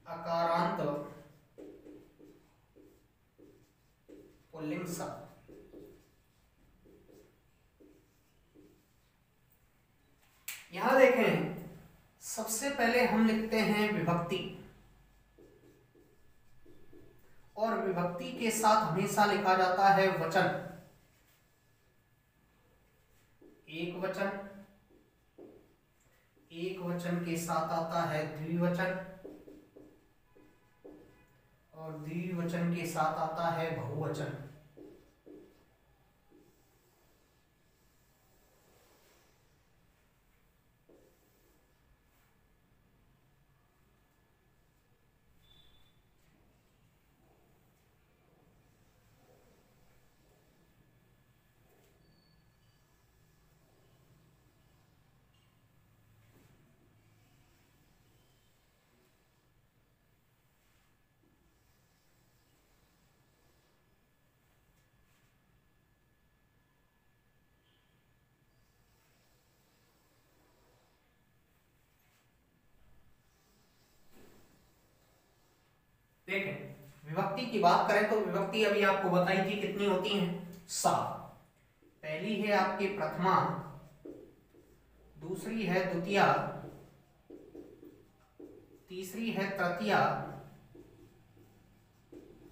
अकारांत पुल्लिंग शब्द। यहां देखें, सबसे पहले हम लिखते हैं विभक्ति, और विभक्ति के साथ हमेशा लिखा जाता है वचन। एक वचन, एक वचन के साथ आता है द्विवचन, और द्विवचन के साथ आता है बहुवचन। देखें विभक्ति की बात करें तो विभक्ति अभी आपको बताई थी कितनी होती हैं, 7। पहली है आपकी प्रथमा, दूसरी है द्वितीया, तीसरी है तृतीया,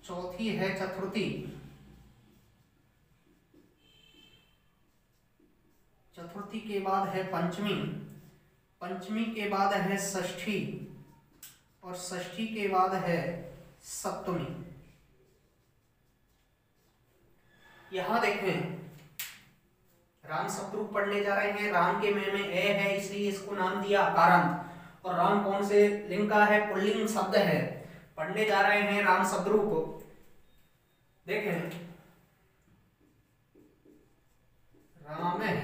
चौथी है चतुर्थी, चतुर्थी के बाद है पंचमी, पंचमी के बाद है षष्ठी और षष्ठी के बाद है सप्तमी। यहां देखें राम शब्द पढ़ने जा रहे हैं। राम के में ए है इसलिए इसको नाम दिया अकारांत। और राम कौन से लिंग का है, पुल्लिंग शब्द है। पढ़ने जा रहे हैं राम शब्द रूप। देखें राम है,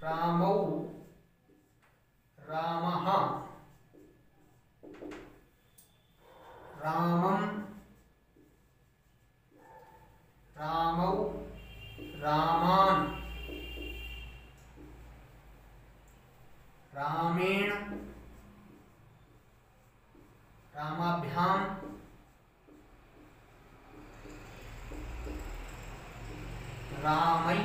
रामौ, रामः, रामम, रामौ, रामान, रामेण, रामाभ्याम, रामै,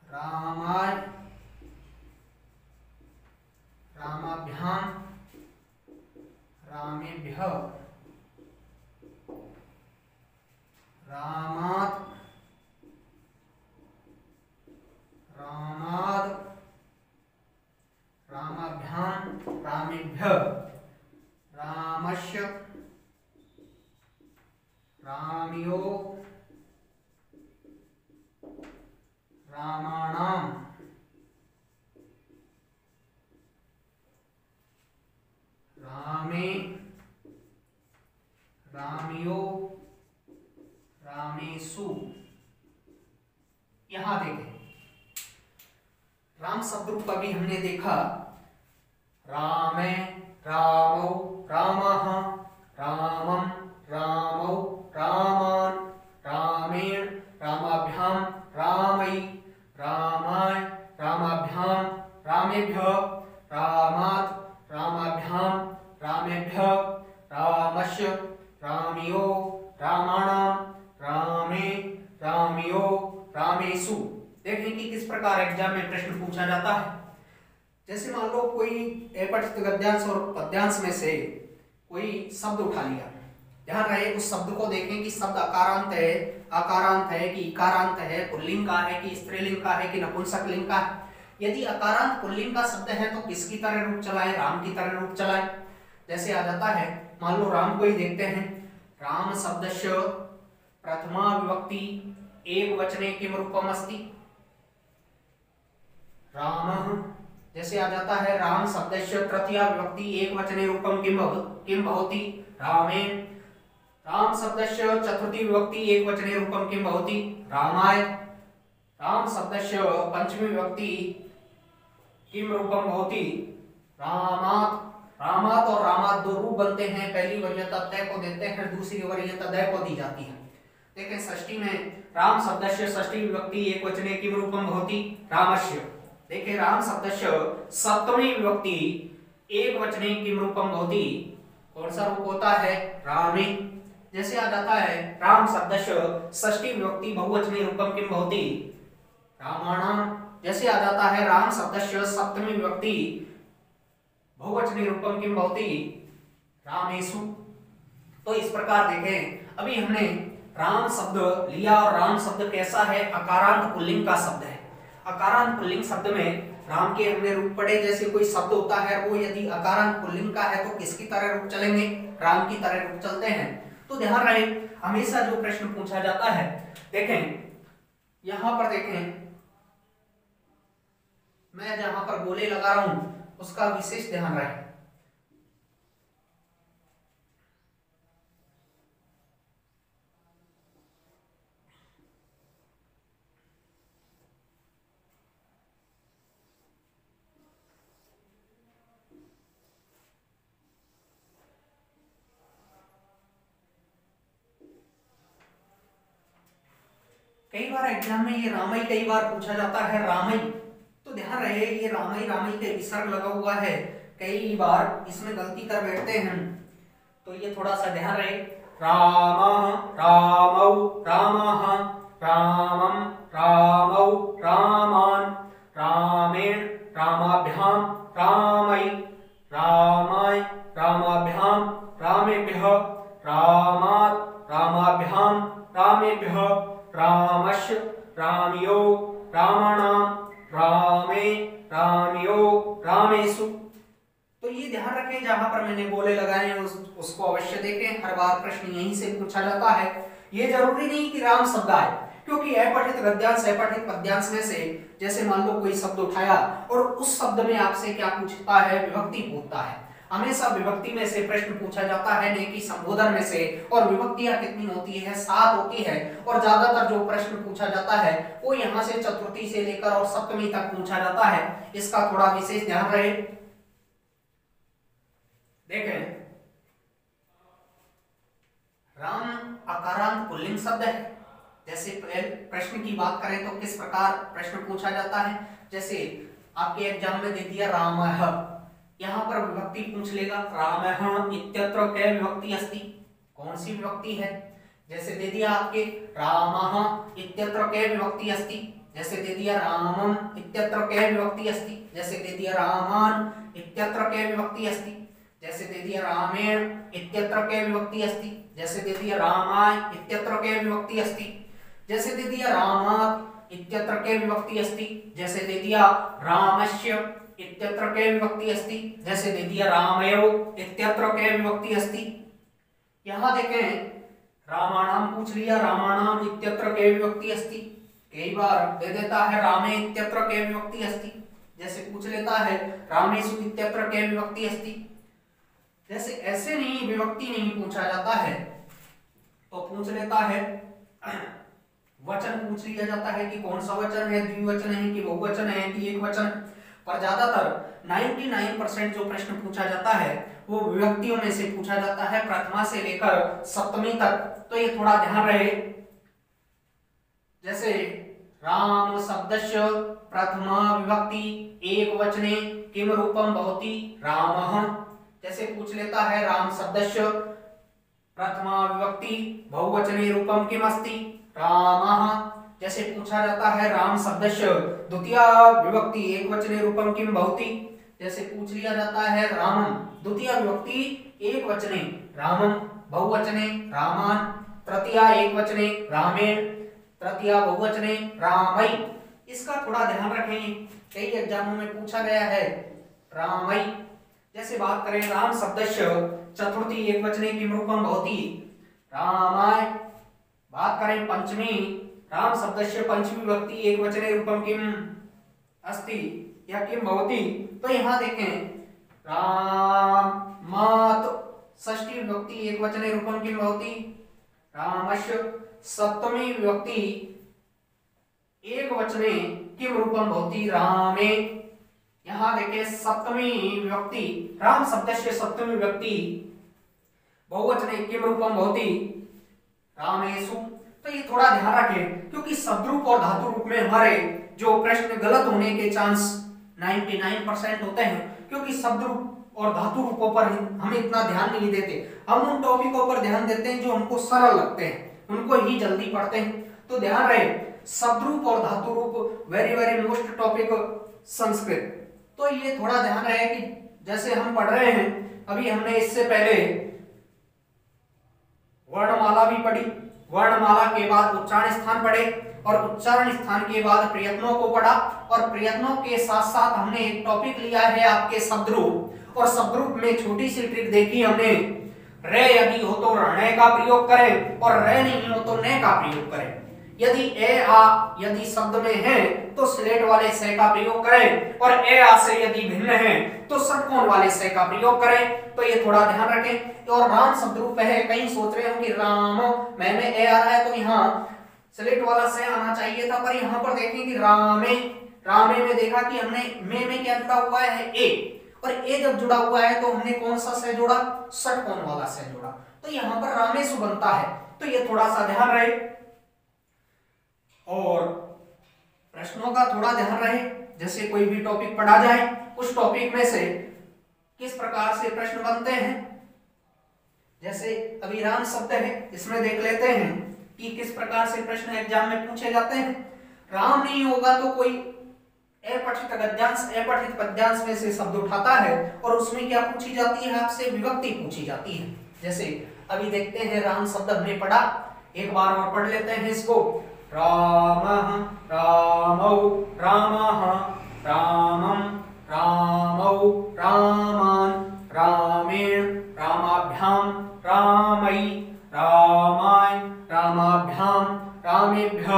रामाय, रामाभ्याम, रामेभ्यः, रामात्, रामाद्, रामाभ्याम, रामेभ्यः, रामस्य, रामयो, रामाणाम, रामे, रामयो, रामेषु। यहां देखें राम शब्द रूप अभी हमने देखा रामे, रामौ, रामः, रामम, रामौ, रामान, रामेण, रामाभ्याम, रामै, रामाय, रामाभ्याम, रामेभ्यः, रामात्, रामाभ्याम, रामेभ्यः, रामस्य, रामयो, रामाणाम, रामे, रामयो, रामेषु। देखें कि किस प्रकार एग्जाम में प्रश्न पूछा जाता है। जैसे मान लो कोई अपठित गद्यांश और पद्यांश में से कोई शब्द उठा लिया, ध्यान रहे उस शब्द को देखें कि शब्द आकारांत है कि इकारांत है, पुल्लिंग का है कि स्त्रीलिंग का है कि नपुंसक लिंग का है। यदि अकारांत पुल्लिंग का शब्द है तो किसकी तरह रूप चलाएं, राम की तरह रूप चलाएं। जैसे आ जाता है मान लो राम को ही देखते हैं, राम शब्दस्य प्रथमा विभक्ति एक वचने किम रूपम अस्ति, रामः। जैसे आ जाता है राम शब्दस्य तृतीया विभक्ति एक वचने रूपम किम भवति, रामेण। राम शब्दस्य चतुर्थी विभक्ति एक वचने रूपम किम भवति, रामाय। राम शब्दस्य पंचमी विभक्ति किम रूपम भवति, रामात्। रामात् और रामात् दो रूप बनते हैं, पहली वरीयता तय को देते हैं, दूसरी वरीयता दय को दी जाती है। देखें षष्ठी में राम शब्दस्य षष्ठी विभक्ति एक वचने किम रूपम भवति, रामस्य। देखिए राम शब्दस्य सप्तमी विभक्ति एक वचने किम रूपम भवति, कौन सा रूप होता है, रामे। जैसे आ जाता है राम शब्दस्य षष्ठी विभक्ति बहुवचने रूपम किम भवति, रामाणाम। जैसे आ जाता है राम शब्दस्य सप्तमी विभक्ति बहुवचने रूपम किम भवति, रामेषु। तो इस प्रकार देखें अभी हमने राम शब्द लिया और राम शब्द कैसा है, अकारांत पुल्लिंग का शब्द है। अकारांत पुल्लिंग शब्द में राम के हमने रूप पढ़े। जैसे कोई शब्द होता है वो यदि अकारांत पुल्लिंग का है तो किसकी तरह रूप चलेंगे, राम की तरह रूप चलते हैं। तो ध्यान रहे हमेशा जो प्रश्न पूछा जाता है, देखें यहां पर देखें मैं जहां पर गोले लगा रहा हूं उसका विशेष ध्यान रहे। कई बार एग्जाम में ये रामई कई बार पूछा जाता है, रामई। तो ध्यान रहे ये रामई रामई के विसर्ग लगा हुआ है, कई बार इसमें गलती कर बैठते हैं, तो ये थोड़ा सा ध्यान रहे। रामः रामौ रामः रामं रामौ रामान् रामेण रामाभ्यां रामै रामाय रामाभ्यां रामेभ्यः रामात् रामाभ्यां रामेभ्यः रामस्य रामयो रामाणां रामे रामयो रामेषु। तो ये ध्यान रखें, जहां पर मैंने बोले लगाए हैं उसको अवश्य देखें, हर बार प्रश्न यहीं से पूछा जाता है। ये जरूरी नहीं कि राम शब्द आए, क्योंकि अपठित गद्यांश अपठित पद्यांश में से जैसे मान लो कोई शब्द उठाया और उस शब्द में आपसे क्या पूछता है, विभक्ति पूछता है। हमेशा विभक्ति में से प्रश्न पूछा जाता है, नहीं कि संबोधन में से। और विभक्तियां कितनी होती है, 7 होती है। और ज्यादातर जो प्रश्न पूछा जाता है वो यहाँ से चतुर्थी से लेकर और सप्तमी तक पूछा जाता है, इसका थोड़ा विशेष ध्यान रहे। देखें, राम अकारांत पुल्लिंग शब्द है। जैसे प्रश्न की बात करें तो किस प्रकार प्रश्न पूछा जाता है, जैसे आपके एग्जाम में दे दिया रामः, यहाँ पर विभक्ति पूछ लेगा, रामः इत्यत्र कै विभक्ति अस्ति, कौन सी विभक्ति है। जैसे दे दिया आपके रामः इत्यत्र कै विभक्ति अस्ति, जैसे दे दिया रामम इत्यत्र कै विभक्ति अस्ति, जैसे दे दिया रामान इत्यत्र कै विभक्ति अस्ति, जैसे दे दिया रामेण इत्यत्र कै विभक्ति अस्ति, जैसे दे दिया रामाय इत्यत्र कै विभक्ति अस्ति, जैसे दे दिया रामात् इत्यत्र कै विभक्ति अस्ति, जैसे दे दिया रामस्य इत्यत्र कै विभक्ति अस्ति, जैसे दे दिया रामयो इत्यत्र कै विभक्ति अस्ति। यहाँ देखें, रामाणाम पूछ लिया, रामाणाम इत्यत्र कै विभक्ति अस्ति। कई बार दे देता है रामे इत्यत्र कै विभक्ति अस्ति, जैसे पूछ लेता है रामेषु इत्यत्र कै विभक्ति अस्ति। जैसे ऐसे नहीं, विभक्ति नहीं पूछा जाता है तो पूछ लेता है वचन पूछ लिया जाता है कि कौन सा वचन है, द्विवचन है कि बहुवचन है कि एक वचन। पर ज्यादातर 99% जो प्रश्न पूछा जाता है वो विभक्तियों में से पूछा जाता है, प्रथमा से लेकर सप्तमी तक। तो ये थोड़ा ध्यान रहे। जैसे राम शब्दस्य प्रथमा विभक्ति एक वचने किम रूपम भवति रामः, जैसे पूछ लेता है राम शब्दस्य प्रथमा विभक्ति बहुवचने रूपम किम अस्ति रामः, जैसे पूछा जाता है राम शब्दस्य द्वितीया विभक्ति एक वचने रूपम किम भवति, जैसे पूछ लिया जाता है रामम द्वितीया विभक्ति एक वचने रामम बहुवचने रामान, तृतीया एक वचने रामेण, तृतीया बहुवचने रामई। इसका थोड़ा ध्यान रखें, कई एग्जामों में पूछा गया है रामई। जैसे बात करें राम शब्दस्य चतुर्थी एक वचने किम रूपम भवति रामाय, बात करें पंचमी राम शब्दस्य पंचमी विभक्ति एक वचने रूपम किम अस्ति या किम भवति, तो यहाँ देखें रामात् षष्ठी विभक्ति एक वचने रूपम किम भवति रामस्य, सप्तमी विभक्ति एक वचने किम रूपम भवति रामे। यहाँ देखें सप्तमी विभक्ति राम शब्दस्य सप्तमी विभक्ति बहुवचने किम रूपम भवति रामेषु। तो ये थोड़ा ध्यान रखें, क्योंकि शब्द रूप और धातु रूप में हमारे जो प्रश्न गलत होने के चांस 99% होते हैं, क्योंकि शब्द रूप और धातु रूपों पर हम इतना ध्यान नहीं देते। हम उन टॉपिकों पर ध्यान देते हैं जो हमको सरल लगते हैं, उनको ही जल्दी पढ़ते हैं। तो ध्यान रहे, शब्द रूप और धातु रूप very very most topic Sanskrit. तो ये थोड़ा ध्यान रहे कि जैसे हम पढ़ रहे हैं, अभी हमने इससे पहले वर्णमाला भी पढ़ी, वर्णमाला के बाद उच्चारण स्थान पढ़े और उच्चारण स्थान के बाद प्रयत्नों को पढ़ा, और प्रयत्नों के साथ साथ हमने एक टॉपिक लिया है आपके शब्द रूप। और शब्द रूप में छोटी सी ट्रिक देखी हमने, रे यदि हो तो रण का प्रयोग करें और रे नहीं हो तो न का प्रयोग करें। यदि ए आ यदि शब्द में है तो स्लेट वाले से का प्रयोग करें, और ए आ से यदि भिन्न है तो षटकोण वाले से का प्रयोग करें। तो ये थोड़ा ध्यान रखें। और राम शब्द रूप है, कहीं सोच रहे हो कि राम में ए आ रहा है तो यहाँ स्लेट वाला से आना चाहिए था, पर यहाँ पर देखें कि रामे, रामे में देखा कि हमने में क्या जुड़ा हुआ है ए, और ए जब जुड़ा हुआ है तो हमने कौन सा से जोड़ा, षटकोण वाला से जोड़ा। तो यहाँ पर रामेषु बनता है। तो ये थोड़ा सा ध्यान रहे और प्रश्नों का थोड़ा ध्यान रहे। जैसे कोई भी टॉपिक पढ़ा जाए, उस टॉपिक में से किस प्रकार से प्रश्न बनते हैं। जैसे अभी राम शब्द है, इसमें देख लेते हैं कि किस प्रकार से प्रश्न एग्जाम में पूछे जाते हैं। राम नहीं होगा तो कोई अपठित गद्यांश, अपठित पद्यांश में से शब्द उठाता है और उसमें क्या पूछी जाती है, आपसे विभक्ति पूछी जाती है। जैसे अभी देखते हैं राम शब्द हमने पढ़ा, एक बार और पढ़ लेते हैं इसको। रामः रामौ रामः रामं रामौ रामान् रामेण रामाभ्याम रामई रामाय रामाभ्याम रामेभ्यः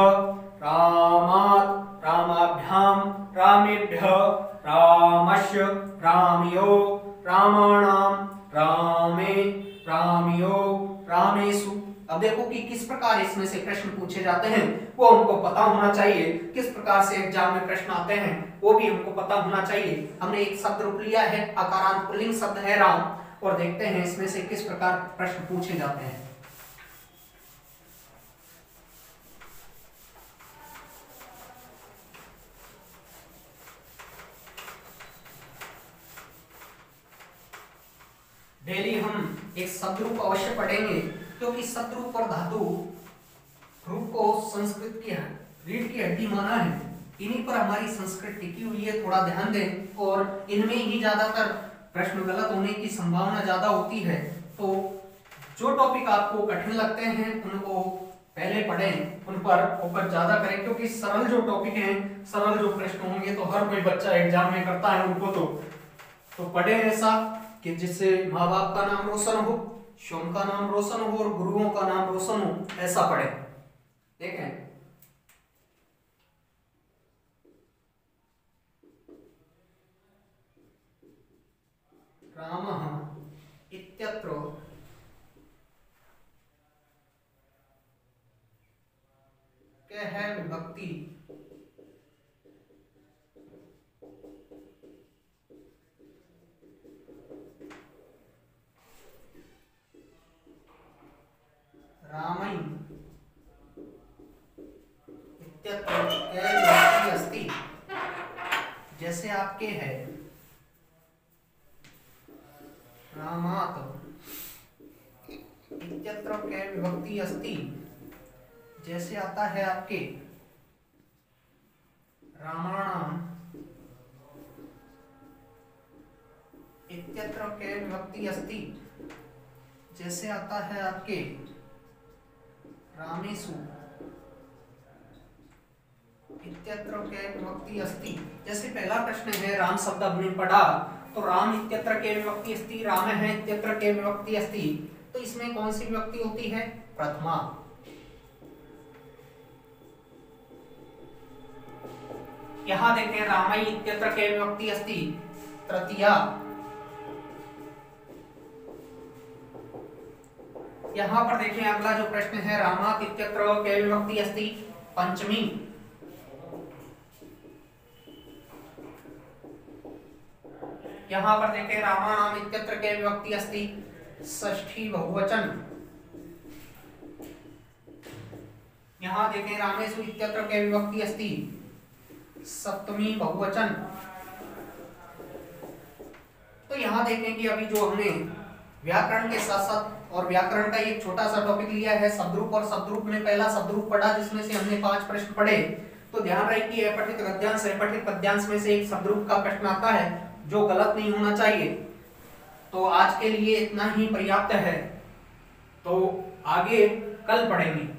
रामात् रामाभ्याम रामेभ्यः रामस्य रामयो रामाणां रामे रामयो रामेषु। अब देखो कि किस प्रकार इसमें से प्रश्न पूछे जाते हैं, वो हमको पता होना चाहिए। किस प्रकार से एग्जाम में प्रश्न आते हैं वो भी हमको पता होना चाहिए। हमने एक शब्द रूप लिया है, आकारांत पुल्लिंग शब्द है राम, और देखते हैं इसमें से किस प्रकार प्रश्न पूछे जाते हैं। डेली हम एक शब्द रूप अवश्य पढ़ेंगे, क्योंकि शब्द रूप और धातु रूप को संस्कृत की रीढ़ की हड्डी माना है। इन्हीं पर हमारी संस्कृत टिकी हुई है, थोड़ा ध्यान दें। और इनमें ही ज्यादातर प्रश्न गलत होने की संभावना ज्यादा होती है। तो जो टॉपिक आपको कठिन लगते हैं उनको पहले पढ़ें, उन पर फोकस ज्यादा करें, क्योंकि सरल जो टॉपिक हैं, सरल जो प्रश्न होंगे तो हर कोई बच्चा एग्जाम में करता है उनको। तो पढ़े ऐसा कि जिससे माँ बाप का नाम रोशन हो, स्वयं का नाम रोशन हो और गुरुओं का नाम रोशन हो, ऐसा पढ़े। देखें रामः इत्यत्र कः विभक्ति रामै इत्यत्र कः विभक्ति अस्ति। जैसे आपके है रामात् इत्यत्र कः विभक्ति अस्ति, जैसे आता है आपके रामाणाम इत्यत्र कः विभक्ति अस्ति, जैसे आता है आपके रामेषु इत्यत्र कः विभक्ति अस्ति। जैसे पहला प्रश्न है, राम शब्द हमने पढ़ा, तो राम इत्यत्र कः विभक्ति अस्ति, राम है इत्यत्र कः विभक्ति अस्ति। तो इसमें कौन सी विभक्ति होती है, प्रथमा। यहां देखते हैं रामई इत्यत्र कः विभक्ति अस्ति, तृतीया। यहां पर देखें अगला जो प्रश्न है, रामात् इत्यत्र कः विभक्ति अस्ति, पंचमी। यहां पर देखें रामाणाम इत्यत्र कः विभक्ति अस्ति, षष्ठी बहुवचन। यहां देखें रामेषु इत्यत्र कः विभक्ति अस्ति, सप्तमी बहुवचन। तो यहां देखें कि अभी जो हमने व्याकरण के साथ साथ और व्याकरण का एक छोटा सा टॉपिक लिया है, शब्दरूप, और शब्दरूप में पहला शब्दरूप पढ़ा जिसमें से हमने 5 प्रश्न पढ़े। तो ध्यान रहे कि अपठित गद्यांश, अपठित पद्यांश में से एक शब्दरूप का प्रश्न आता है जो गलत नहीं होना चाहिए। तो आज के लिए इतना ही पर्याप्त है, तो आगे कल पढ़ेंगे।